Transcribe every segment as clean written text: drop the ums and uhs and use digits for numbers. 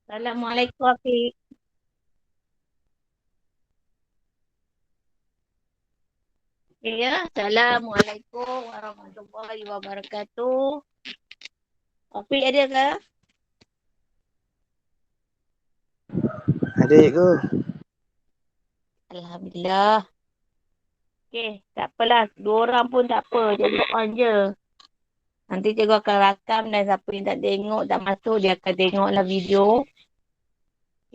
Assalamualaikum Afiq. Ya, Assalamualaikum warahmatullahi wabarakatuh. Afiq ada ke? Adik ke? Alhamdulillah. Okey, tak apalah. Dua orang pun tak apa. Jadi on je. Nanti cikgu akan rakam dan siapa yang tak tengok, tak masuk, dia akan tengoklah video.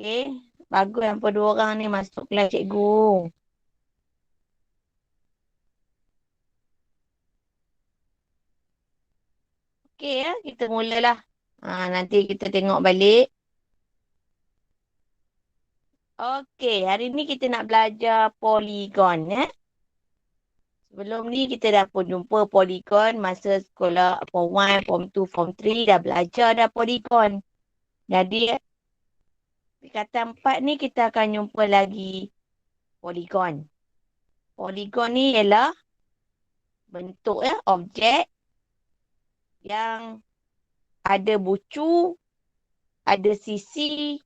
Okey, bagus yang dua orang ni masuk kelas cikgu. Okey ya, kita mulalah. Nanti kita tengok balik. Okey, hari ni kita nak belajar poligon ya. Sebelum ni kita dah pun jumpa poligon masa sekolah form 1, form 2, form 3 dah belajar dah poligon. Jadi tingkatan 4 ni kita akan jumpa lagi poligon. Poligon ni ialah bentuk ya objek yang ada bucu, ada sisi,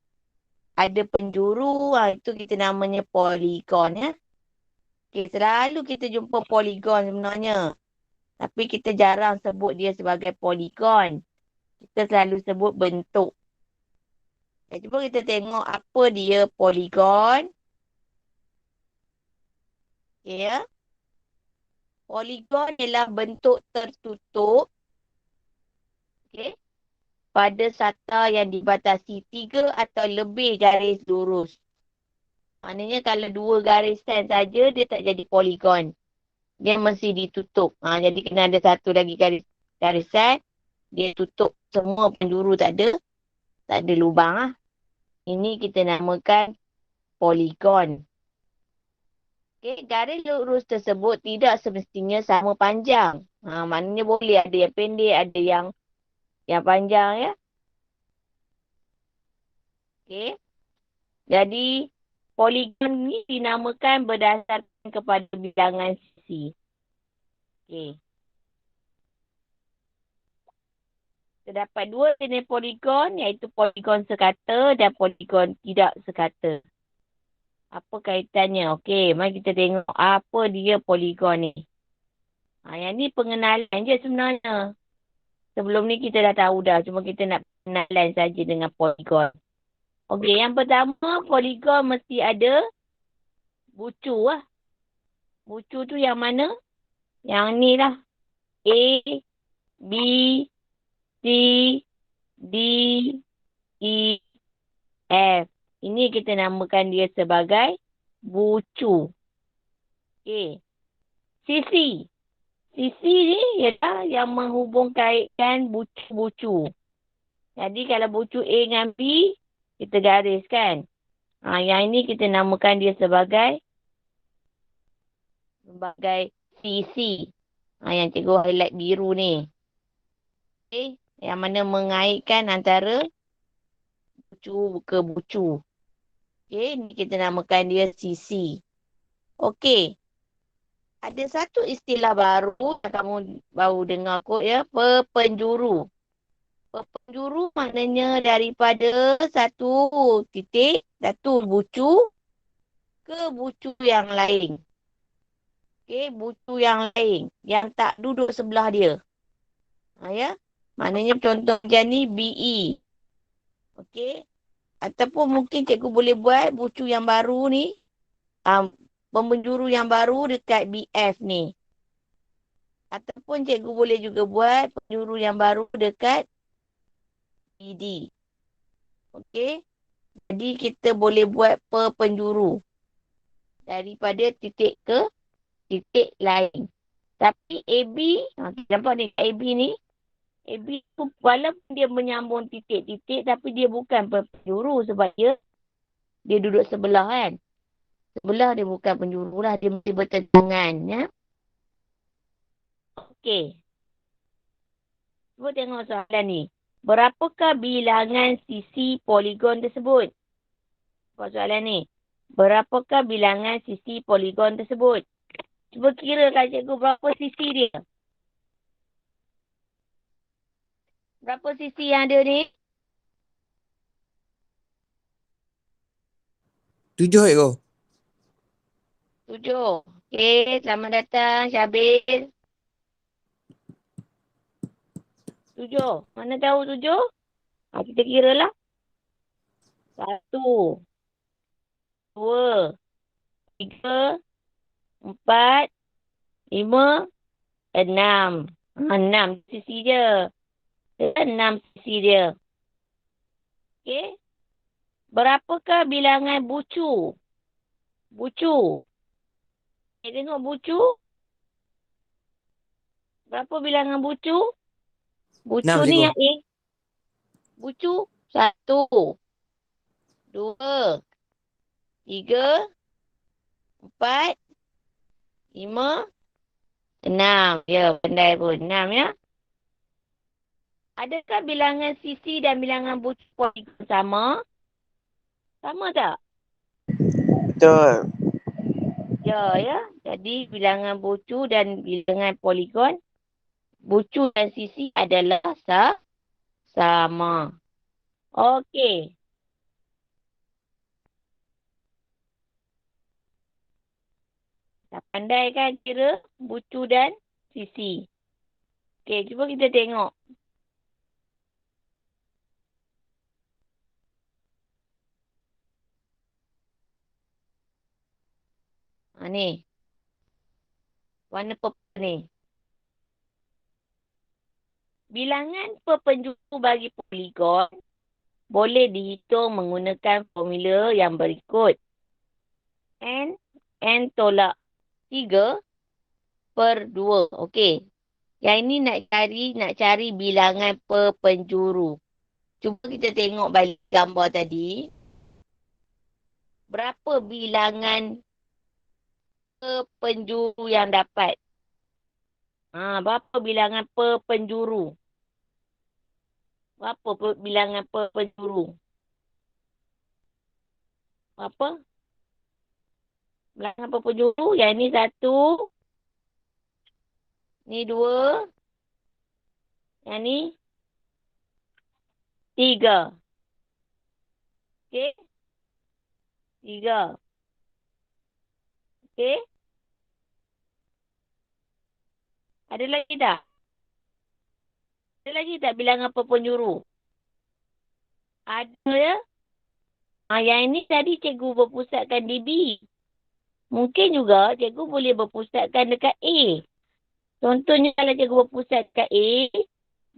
ada penjuru. Itu kita namanya poligon ya. Okay, selalu kita jumpa poligon sebenarnya. Tapi kita jarang sebut dia sebagai poligon. Kita selalu sebut bentuk. Cuba kita tengok apa dia poligon. Okay, ya. Poligon ialah bentuk tertutup, okay, pada sata yang dibatasi 3 atau lebih garis lurus. Maknanya kalau 2 garisan saja dia tak jadi poligon. Dia mesti ditutup. Jadi kena ada satu lagi garisan. Dia tutup semua penjuru tak ada. Tak ada lubang lah. Ini kita namakan poligon. Okay, garis lurus tersebut tidak semestinya sama panjang. Maknanya boleh ada yang pendek, ada yang panjang ya. Okay. Jadi poligon ni dinamakan berdasarkan kepada bilangan sisi. Okay. Terdapat dua jenis poligon iaitu poligon sekata dan poligon tidak sekata. Apa kaitannya? Okey, mari kita tengok apa dia poligon ni. Yang ni pengenalan je sebenarnya. Sebelum ni kita dah tahu dah. Cuma kita nak pengenalan saja dengan poligon. Okey, yang pertama poligon mesti ada bucu lah. Bucu tu yang mana? Yang ni lah. A, B, C, D, E, F. Ini kita namakan dia sebagai bucu. Okey. Sisi. Sisi ni ialah yang menghubung-kaitkan bucu-bucu. Jadi kalau bucu A dengan B, kita gariskan. Yang ini kita namakan dia sebagai sisi. Yang cikgu highlight biru ni. Okay. Yang mana mengaitkan antara bucu ke bucu. Okay. Ini kita namakan dia sisi. Okey. Ada satu istilah baru yang kamu baru dengar kot ya. Perpenjuru. Perpenjuru maknanya daripada satu titik, satu bucu ke bucu yang lain. Okey, bucu yang lain yang tak duduk sebelah dia. Ya. Maknanya contoh macam ni BE. Okey. Ataupun mungkin cikgu boleh buat bucu yang baru ni. Penjuru yang baru dekat BF ni. Ataupun cikgu boleh juga buat penjuru yang baru dekat BD. Okey. Jadi kita boleh buat perpenjuru. Daripada titik ke titik lain. Tapi AB, nampak ni AB ni. AB tu walaupun dia menyambung titik-titik tapi dia bukan penjuru sebab dia duduk sebelah kan. Sebelah dia bukan penjuru lah. Dia mesti bertentangan ya. Okey. Cuba tengok soalan ni. Berapakah bilangan sisi poligon tersebut? Soalan ni. Berapakah bilangan sisi poligon tersebut? Cuba kira kat cikgu berapa sisi dia. Berapa sisi yang ada ni? 7 ekor. 7. Okey, selamat datang Syabil. 7. Mana tahu 7? Kita kira lah. 1, 2, 3, 4, 5, 6. 6 sisi dia. 6 sisi dia. Okey. Berapakah bilangan bucu? Bucu. Tengok bucu. Berapa bilangan bucu? Bucu 6 ni ekor. yang A. Bucu. 1, 2, 3, 4, 5, 6. Ya, pandai pun. 6 ya. Adakah bilangan sisi dan bilangan bucu poligon sama? Sama tak? Betul. Ya, ya. Jadi bilangan bucu dan bilangan poligon, bucu dan sisi adalah sama. Okey. Dah pandai kan kira bucu dan sisi. Okey, cuba kita tengok. Ni. Warna purple ni. Bilangan perpenjuru bagi poligon boleh dihitung menggunakan formula yang berikut. N tolak 3/2. Okey. Yang ini nak cari bilangan perpenjuru. Cuba kita tengok balik gambar tadi. Berapa bilangan perpenjuru yang dapat? Berapa bilangan perpenjuru? Berapa bilangan perpenjuru? Berapa? Bilangan perpenjuru. Yang ini 1. Ni 2. Yang ni 3. Okey? 3. Okey? Ada lagi tak? Ada lagi tak bilangan perpenjuru? Ada ya? Yang ini tadi cikgu berpusatkan di B. Mungkin juga cikgu boleh berpusatkan dekat A. Contohnya kalau cikgu berpusat kat A,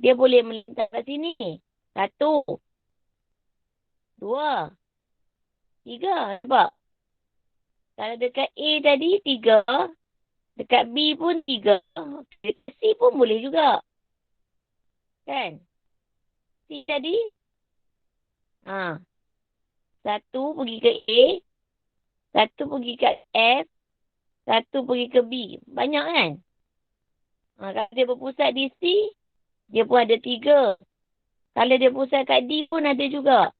dia boleh melintas kat sini. 1, 2, 3. Nampak? Kalau dekat A tadi 3, dekat B pun 3. Dekat C pun boleh juga. Kan? C tadi, 1 pergi ke A, 1 pergi ke F, 1 pergi ke B. Banyak kan? Kalau dia berpusat di C, dia pun ada 3. Kalau dia pusat kat D pun ada juga.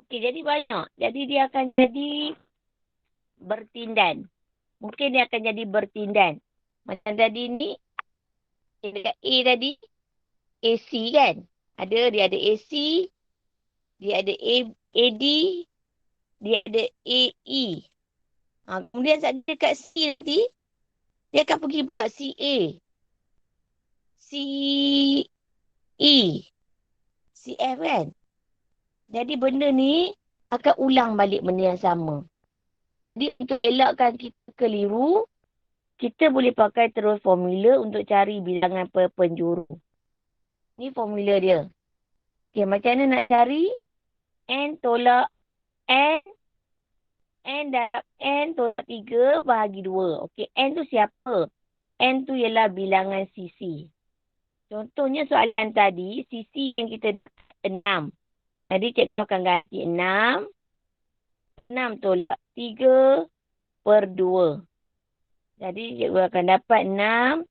Okey, jadi banyak. Jadi dia akan jadi bertindan. Mungkin dia akan jadi bertindan. Macam tadi ni, dekat A tadi, AC kan? Dia ada AC, dia ada AD, dia ada AE. Kemudian saat dia kat C nanti, dia akan pergi buat CA, CE, CF kan? Jadi benda ni akan ulang balik benda yang sama. Jadi untuk elakkan kita keliru, kita boleh pakai terus formula untuk cari bilangan perpenjuru. Ni formula dia. Okey, macam mana nak cari? N tolak N. N tolak 3 bahagi 2. Okey, N tu siapa? N tu ialah bilangan sisi. Contohnya soalan tadi, sisi yang kita 6. Jadi cikgu akan ganti 6. 6 tolak 3/2. Jadi cikgu akan dapat 6.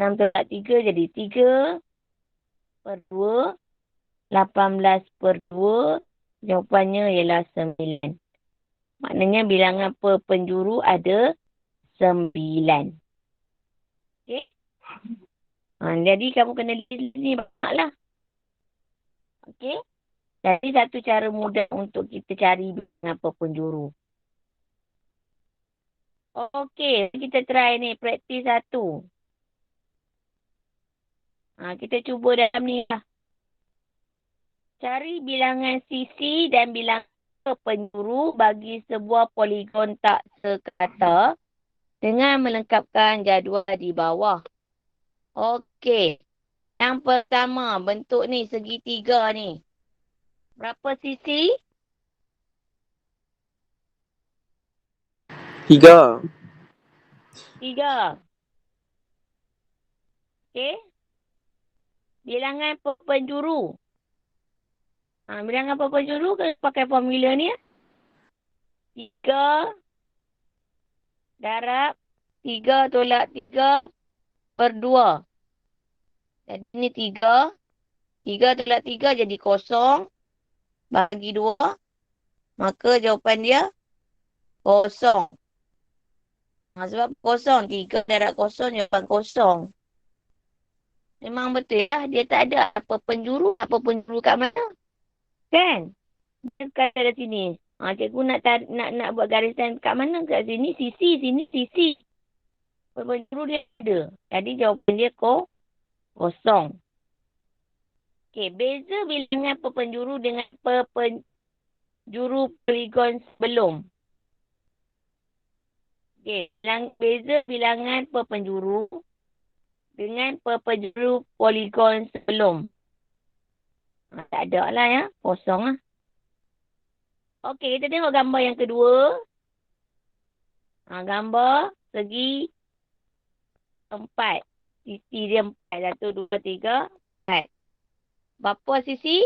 6 tolak 3 jadi 3/2. 18/2. Jawapannya ialah 9. Maknanya bilangan perpenjuru ada 9. Okey? Jadi kamu kena list ni banyaklah. Okey? Jadi satu cara mudah untuk kita cari apa penjuru. Okey, kita try ni. Praktis satu. Kita cuba dalam ni lah. Cari bilangan sisi dan bilangan penjuru bagi sebuah poligon tak sekata dengan melengkapkan jadual di bawah. Okey. Yang pertama, bentuk ni segitiga ni. Berapa sisi? 3. 3. Okey. Bilangan penjuru. Bilangan penjuru kena pakai formula ni. 3 darab 3 tolak 3 per 2. Jadi ni 3. 3 tolak 3 jadi kosong. Bagi 2. Maka jawapan dia kosong. Sebab kosong. 3 darab kosong jawapan kosong. Memang betul lah. Dia tak ada apa penjuru. Apa penjuru kat mana? Kan? Dia kata ada sini. Cikgu nak buat garisan kat mana? Kat sini sisi. Sini sisi. Penjuru dia ada. Jadi jawapan dia kosong. Okey. Beza bilangan perpenjuru dengan perpenjuru poligon sebelum. Okey. Beza bilangan perpenjuru dengan perpenjuru poligon sebelum. Tak ada lah ya. Kosong lah. Okey, kita tengok gambar yang kedua. Gambar segi 4. Sisi dia 4. 1, 2, 3, 4. Berapa sisi?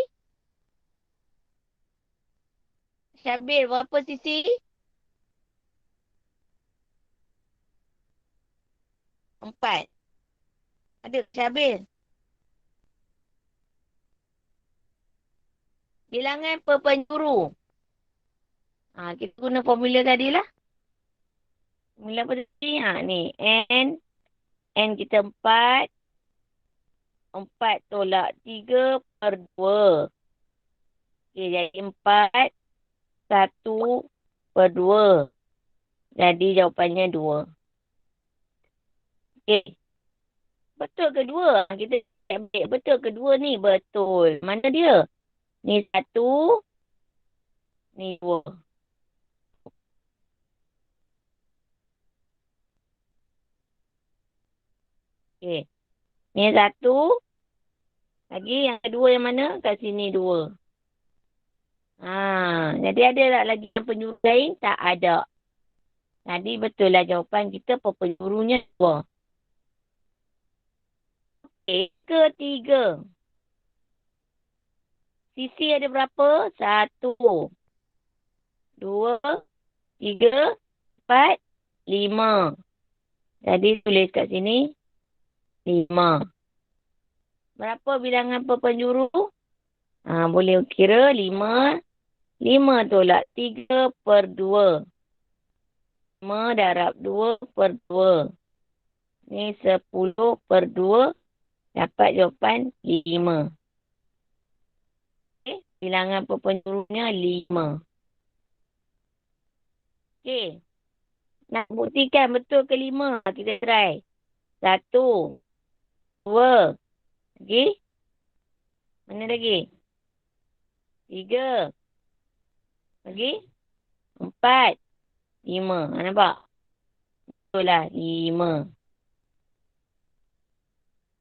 Syabil, berapa sisi? 4. Ada Syabil? Bilangan perpenjuru. Kita guna formula tadi lah. Formula apa tadi? Ni. N kita 4. 4 tolak 3 per 2. Okey, jadi 4. 1 per 2. Jadi jawapannya 2. Okey. Betul ke 2? Kita ambil betul ke 2 ni? Betul. Mana dia? Ni 1. Ni 2. Okey. Ni 1. Lagi yang kedua yang mana? Kat sini 2. Jadi ada tak lagi yang penjuru lain? Tak ada. Jadi betul lah jawapan kita penjurunya 2. Okey, ketiga. Sisi ada berapa? 1, 2, 3, 4, 5. Jadi tulis kat sini 5. Berapa bilangan perpenjuru? Boleh kira 5. 5 tolak 3 per 2. 5 darab 2 per 2. Ni 10 per 2. Dapat jawapan 5. Okay. Bilangan perpenjurunya 5. Okey. Nak buktikan betul ke 5? Kita try. 1, 2. Lagi? Mana lagi? 3. Lagi? 4. 5. Nampak? Betul lah. 5.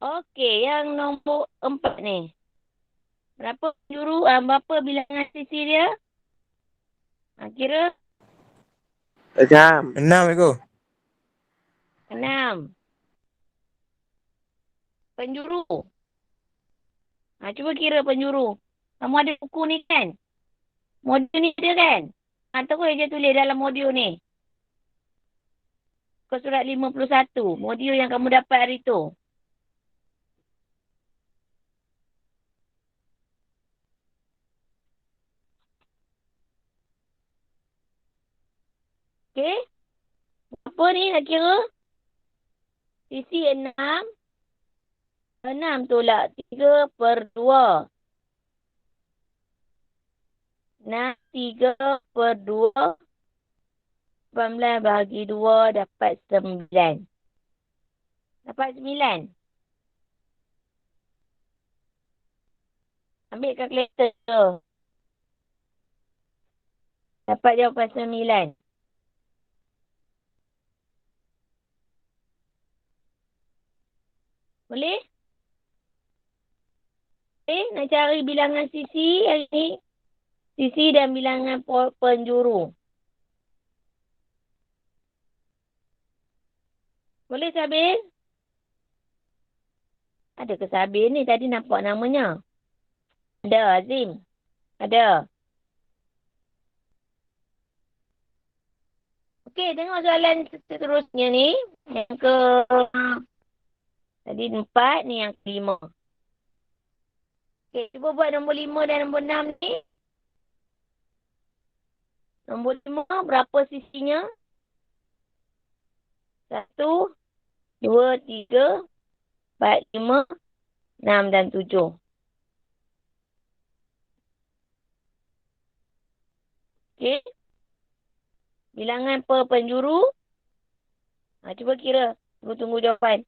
Okey. Yang nombor 4 ni. Berapa penjuru? Berapa bilangan sisi dia? Kira? 6. 6 Eko. 6. Penjuru. Cuba kira penjuru. Kamu ada buku ni kan? Modul ni ada kan? Terus je tulis dalam modul ni. Ke surat 51. Modul yang kamu dapat hari tu. Okey? Apa ni nak kira? Sisi 6. 6 tolak 3 per 2. 3/2. 18 bahagi 2 dapat 9. Dapat 9. Ambil kalkulator tu. Dapat jawapan 9. Boleh? Nak cari bilangan sisi hari ni. Sisi dan bilangan penjuru. Boleh Sabir? Ada ke Sabir ni? Tadi nampak namanya. Ada Azim. Ada. Okey, tengok soalan seterusnya ni. Yang ke... Tadi 4, ni yang ke-5. Okey, cuba buat nombor 5 dan nombor 6 ni. Nombor 5, berapa sisinya? 1, 2, 3, 4, 5, 6 dan 7. Okey. Bilangan per penjuru. Cuba kira. Tunggu jawapan.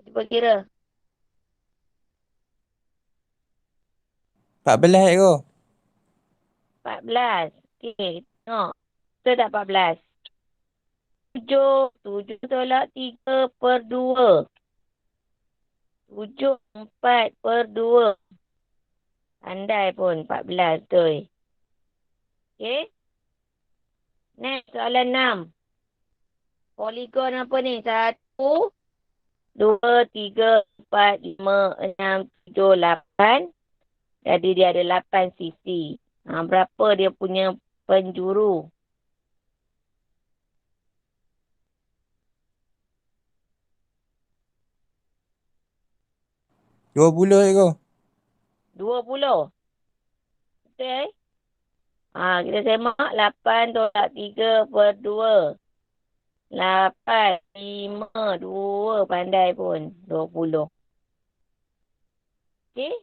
Cuba kira. 14 ko. 14. Okey, tengok. Betul tak 14? 7. 7 tolak 3/2. 7, 4/2. Pandai pun 14 betul. Okey. Next, soalan 6. Poligon apa ni? 1, 2, 3, 4, 5, 6, 7, 8. Jadi dia ada 8 sisi. Berapa dia punya penjuru? Dua puluh ko. 20. Betul kita semak 8 tolak 3/2. 8, 5, 2. Pandai pun. 20. Okey.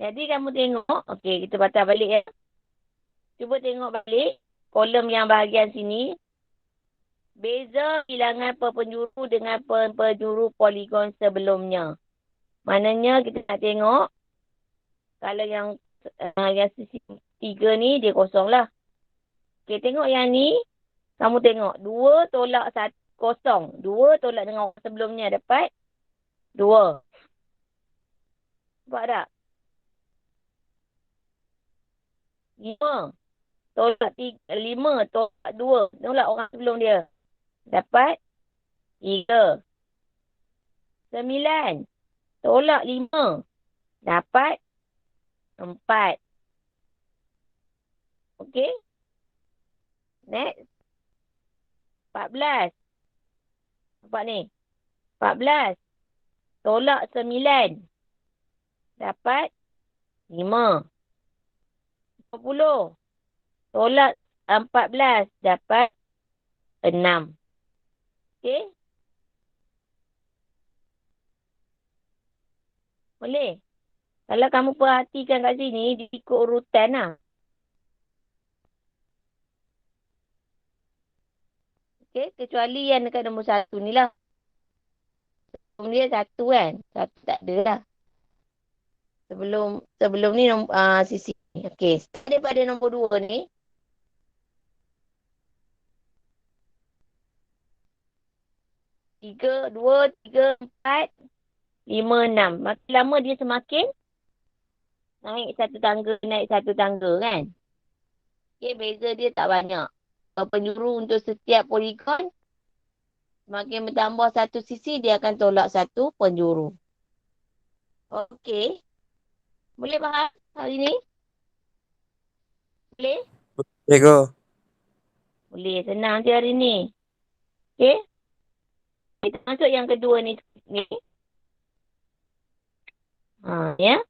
Jadi kamu tengok. Okey, kita patah balik ya. Cuba tengok balik. Kolom yang bahagian sini. Beza bilangan per penjuru dengan penjuru poligon sebelumnya. Maknanya kita nak tengok. Kalau yang sisi 3 ni, dia kosong lah. Okey, tengok yang ni. Kamu tengok. 2 tolak 1, kosong. 2 tolak dengan orang sebelumnya dapat 2. Nampak tak? 5 tolak 5 tolak 2. Tolak orang sebelum dia. Dapat 3. 9 tolak 5. Dapat 4. Okey. Next. 14. Nampak ni. 14 tolak 9. Dapat 5. 20 tolak 14. Dapat 6. Okey. Boleh? Kalau kamu perhatikan kat sini, dia ikut urutan lah. Okey, kecuali yang dekat nombor 1 ni lah. Sebelum dia 1 kan? 1 tak ada lah. Sebelum ni sisi ni. Okey, daripada nombor 2 ni. Tiga, 2, 3, 4, 5, 6. Makin lama dia semakin naik satu tangga kan? Okey, beza dia tak banyak. Penjuru untuk setiap poligon, semakin bertambah satu sisi, dia akan tolak satu penjuru. Okey. Boleh faham hari ni? Boleh? Boleh ko. Boleh. Senang je hari ni. Okey. Kita masuk yang kedua ni. Ya.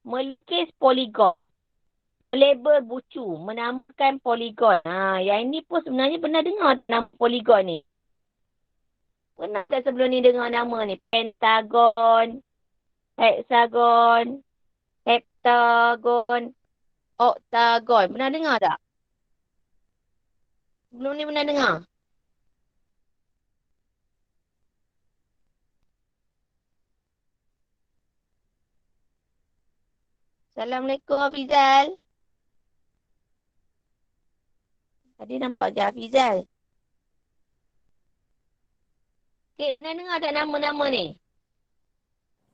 Melukis poligon. Label bucu, menamakan poligon. Yang ini pun sebenarnya pernah dengar nama poligon ni. Pernah tak sebelum ni dengar nama ni? Pentagon, hexagon, heptagon, oktagon. Pernah dengar tak? Sebelum ni pernah dengar? Assalamualaikum Hafizal. Tadi nampak je Hafizal. Okay, pernah dengar tak nama-nama ni?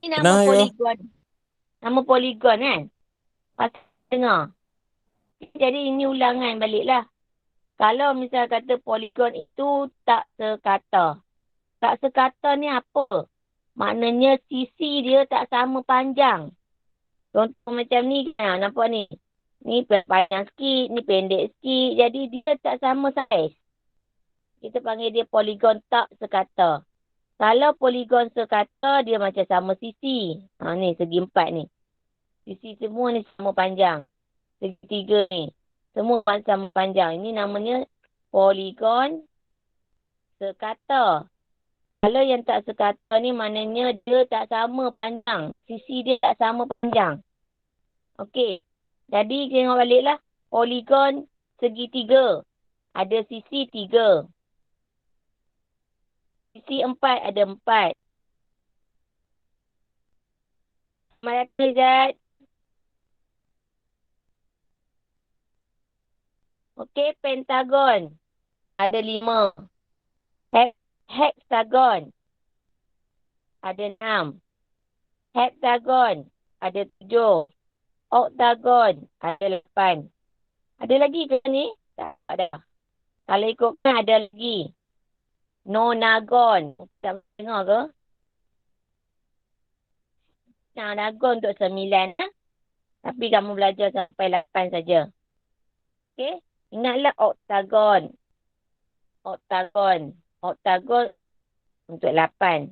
Ni nama Pernah, Ego. poligon. Nama poligon kan? Pasal dengar. Jadi ini ulangan baliklah. Kalau misal kata poligon itu tak sekata. Tak sekata ni apa? Maknanya sisi dia tak sama panjang. Contoh macam ni kan, nampak ni. Ni panjang sikit, ni pendek sikit. Jadi dia tak sama saiz. Kita panggil dia poligon tak sekata. Kalau poligon sekata, dia macam sama sisi. Ni segi 4 ni. Sisi semua ni sama panjang. Segitiga ni. Semua sama panjang. Ini namanya poligon sekata. Kalau yang tak sekata ni maknanya dia tak sama panjang. Sisi dia tak sama panjang. Okey. Jadi tengok baliklah. Poligon segitiga. Ada sisi 3. Sisi 4 ada 4. Assalamualaikum Zat. Okey, pentagon. Ada 5. Hexagon. Ada 6. Heptagon. Ada 7. Oktagon. Ada 8. Ada lagi ke ni? Tak ada. Kalau ikutkan ada lagi. Nonagon. Tak dengar ke? Nonagon untuk 9. Tapi kamu belajar sampai 8 saja. Okey? Ingatlah oktagon. Oktagon. Oktagon untuk 8.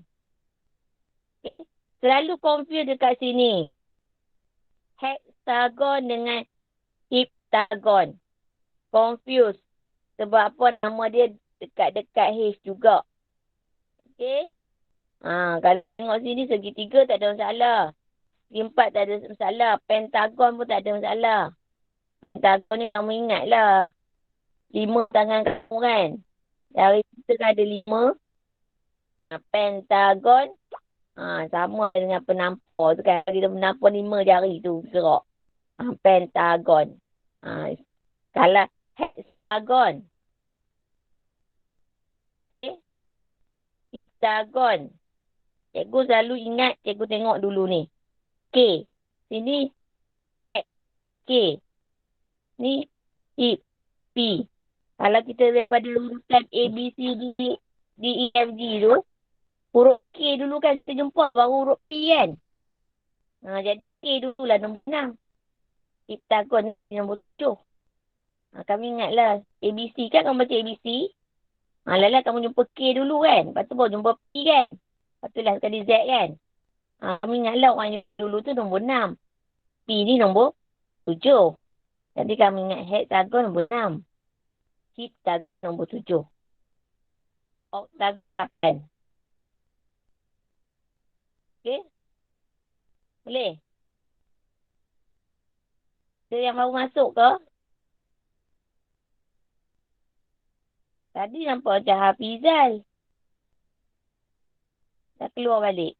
Okay. Selalu confuse dekat sini. Hexagon dengan heptagon. Confuse. Sebab apa nama dia dekat-dekat H juga. Okey. Kalau tengok sini segitiga tak ada masalah. Segi 4 tak ada masalah. Pentagon pun tak ada masalah. Pentagon ni kamu ingatlah. 5 tangan kamu kan. Dari kita kan ada 5. Pentagon. Sama dengan penampar tu kan. Kita menampar 5 jari tu gerak. Pentagon. Kalau hexagon. Okay. Hexagon. Cikgu selalu ingat, cikgu tengok dulu ni. K. Sini K. Ni I, P. Kalau kita daripada urutan A, B, C, D, E, F, G tu, huruf K dulu kan kita jumpa, baru huruf P kan. Jadi K dulu lah nombor 6. Heptagon nombor 7. Kami ingatlah A, B, C kan kamu baca A, B, C. Lala kamu jumpa K dulu kan. Lepas tu baru jumpa P kan. Lepas tu lah sekali Z kan. Kami ingatlah orang yang dulu tu nombor 6. P ni nombor 7. Jadi kami ingat hexagon nombor 6. Heptagon nombor 7. Oktagon 8. Okey? Boleh? Ada yang baru masuk ke? Tadi nampak macam Hafizal. Dah keluar balik.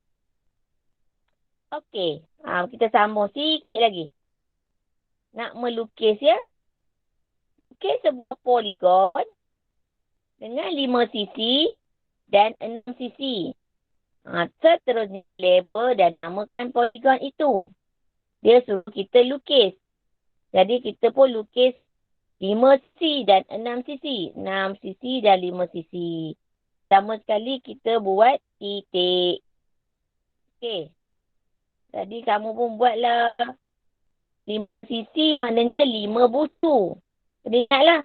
Okey. Kita sambung sikit lagi. Nak melukis ya? Okey, sebuah poligon dengan 5 sisi dan 6 sisi. Seterusnya label dan namakan poligon itu. Dia suruh kita lukis. Jadi kita pun lukis 5 sisi dan 6 sisi. 6 sisi dan 5 sisi. Pertama sekali kita buat titik. Okey. Jadi kamu pun buatlah 5 sisi maknanya 5 bucu. Jadi ingatlah.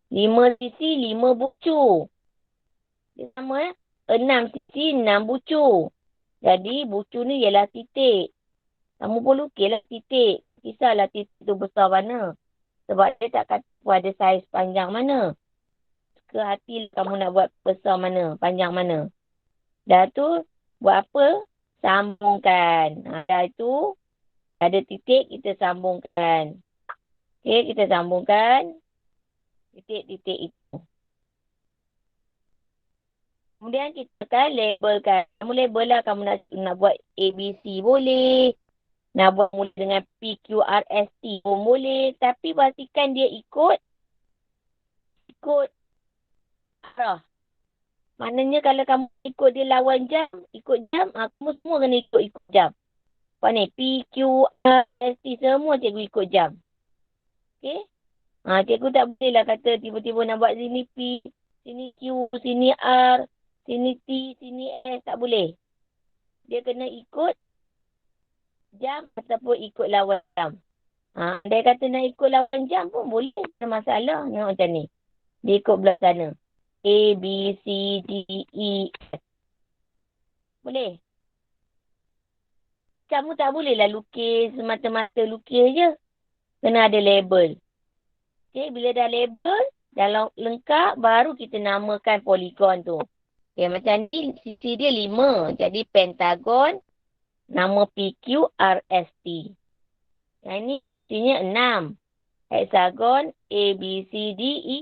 5 sisi 5 bucu. Dia sama 6 sisi 6 bucu. Jadi bucu ni ialah titik. Kamu pun lukislah titik. Kisahlah titik tu besar mana. Sebab dia tak kata ada saiz panjang mana. Ke hati kamu nak buat besar mana, panjang mana. Dah tu, buat apa? Sambungkan. Dah itu, ada titik, kita sambungkan. Okey, kita sambungkan titik-titik itu. Kemudian kita akan labelkan. Kamu label lah, kamu nak buat ABC boleh. Nak buat mula dengan PQRST pun boleh. Tapi pastikan dia ikut arah. Maknanya kalau kamu ikut dia lawan jam, ikut jam, kamu semua kena ikut jam. Apa ni? PQRST semua cikgu ikut jam. Okey? Cikgu tak boleh lah kata tiba-tiba nak buat sini P, sini Q, sini R, sini T, sini S. Tak boleh. Dia kena ikut jam ataupun ikut lawan jam. Dia kata nak ikut lawan jam pun boleh. Tak ada masalah. Tengok macam ni. Dia ikut belah sana. A, B, C, D, E, F. Boleh? Kamu tak bolehlah lukis semata-mata lukis je. Kena ada label. Okay, bila dah label, dah lengkap, baru kita namakan poligon tu. Okay, macam ni, sisi dia 5. Jadi, pentagon, nama PQRST. Yang ni, sisinya 6. Hexagon, A, B, C, D, E,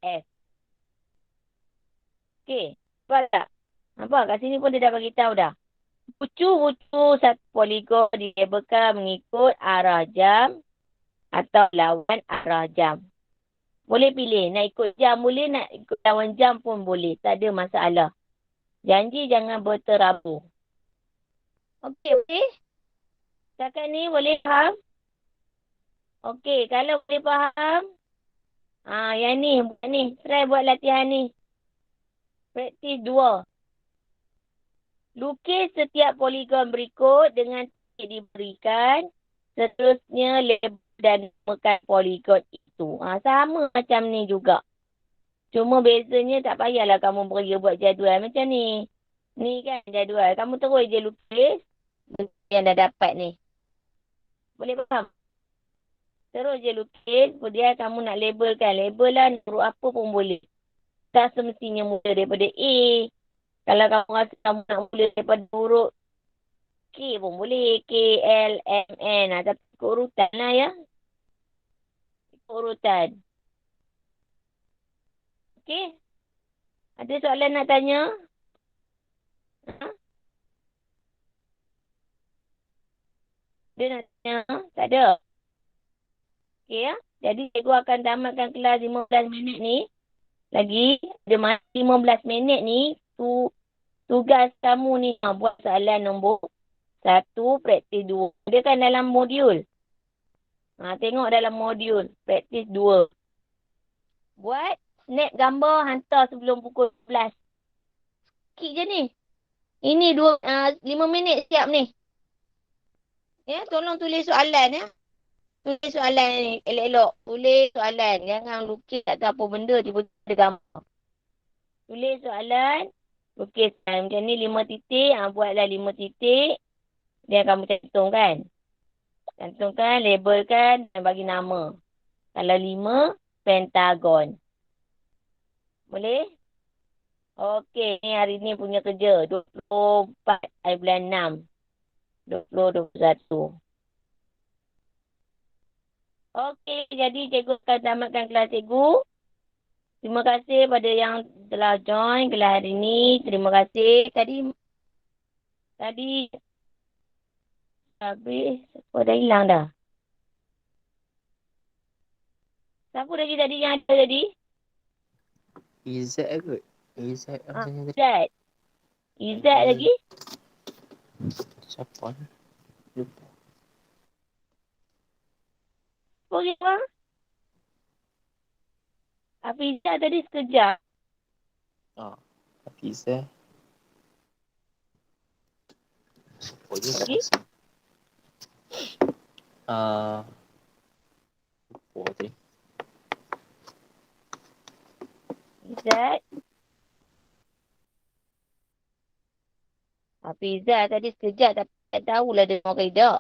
F. Okay, nampak tak? Nampak? Kat sini pun dia dah bagi tahu dah. Bucu-bucu satu poligon dilabelkan mengikut arah jam atau lawan arah jam. Boleh pilih. Nak ikut jam boleh, nak ikut lawan jam pun boleh. Tak ada masalah. Janji jangan berterabur. Okey, boleh? Setakat ni boleh faham? Okey, kalau boleh faham, yang ni, buat ni. Try buat latihan ni. Praktis 2. Lukis setiap poligon berikut dengan titik diberikan. Seterusnya label dan namakan poligon itu. Sama macam ni juga. Cuma bezanya tak payahlah kamu pergi buat jadual macam ni. Ni kan jadual. Kamu terus je lukis yang dah dapat ni. Boleh faham? Terus je lukis. Kemudian kamu nak labelkan. Label lah huruf apa pun boleh. Tak semestinya mula daripada A. Kalau kamu rasa kamu nak mula daripada huruf K pun boleh. K, L, M, N. Tapi ikut urutan lah ya. Ikut urutan. Okey? Ada soalan nak tanya? Dia nak tanya? Tak ada? Okey ya. Jadi cikgu akan tamatkan kelas 15 minit ni. Lagi ada masa 15 minit ni. Tugas kamu ni buat soalan nombor 1, praktis 2. Dia kan dalam modul. Tengok dalam modul. Praktis 2. Buat snap gambar hantar sebelum pukul 11. Sikit je ni. Ini 5 minit siap ni. Ya, tolong tulis soalan ya. Tulis soalan ni elok-elok. Tulis soalan. Jangan lukis tak tahu apa benda tiba-tiba ada gambar. Tulis soalan. Lukis macam ni 5 titik. Buatlah 5 titik. Dia kamu cantumkan. Cantumkan, labelkan dan bagi nama. Kalau 5, pentagon. Boleh? Okey, ni hari ni punya kerja. 24 hari bulan 6. 2021. Okey, jadi cikgu akan tamatkan kelas cikgu. Terima kasih pada yang telah join kelas hari ni. Terima kasih. Tadi habis. Dah hilang dah. Siapa lagi tadi yang ada tadi? Izzat kot. Izzat macam tadi. Izzat. Izzat lagi? Siapa? Lupa. Boleh bang? Hafizah tadi sekejap. Hafizah. Siapa je tak Lagi? rasa. Lupa tadi. Izzat. Hafizah tadi sekejap tapi tak tahulah dia orang ke tak.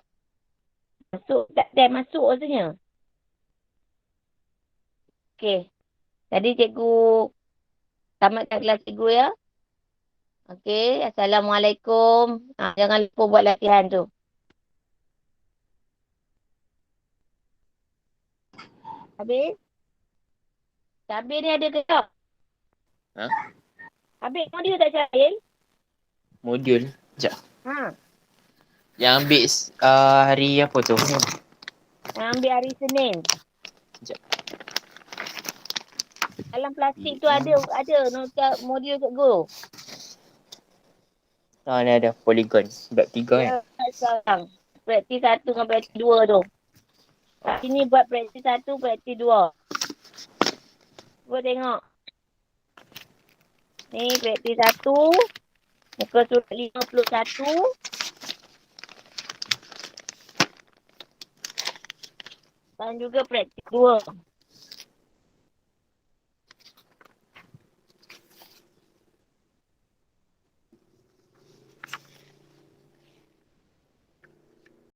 Masuk, tak ada masuk rasanya. Okey. Tadi cikgu tamatkan kelas cikgu ya. Okey. Assalamualaikum. Jangan lupa buat latihan tu. Habis? Habis ni ada ke tak? Ha? Habis modul tak Syahil? Modul. Sekejap. Ha. Yang ambil hari apa tu? Yang ambil hari Senin. Sekejap. Dalam plastik tu ada nota modul cikgu. Ni ada polygon. Bab 3 kan? Ya, sekarang. Praktis 1 dengan praktis 2 tu. Kat sini buat praktis 1, praktis 2. Cuba tengok. Ni praktis 1. Muka surat 51. Dan juga praktis 2.